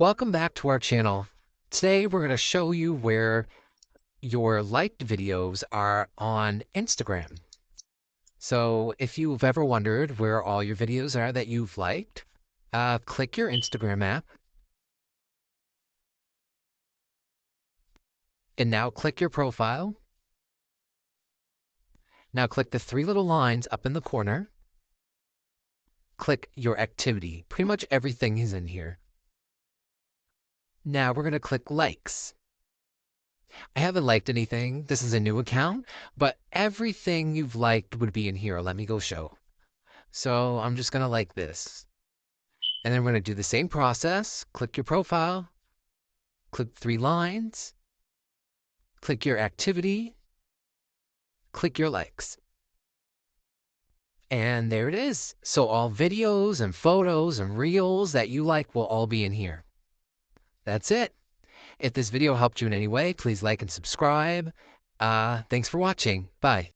Welcome back to our channel. Today we're going to show you where your liked videos are on Instagram. So if you've ever wondered where all your videos are that you've liked, click your Instagram app and now click your profile. Now click the three little lines up in the corner. Click your activity. Pretty much everything is in here. Now we're going to click likes. I haven't liked anything. This is a new account, but everything you've liked would be in here. Let me go show. So I'm just going to like this. And then we're going to do the same process. Click your profile, click three lines, click your activity, click your likes. And there it is. So all videos and photos and reels that you like will all be in here. That's it. If this video helped you in any way, please like and subscribe. Thanks for watching. Bye.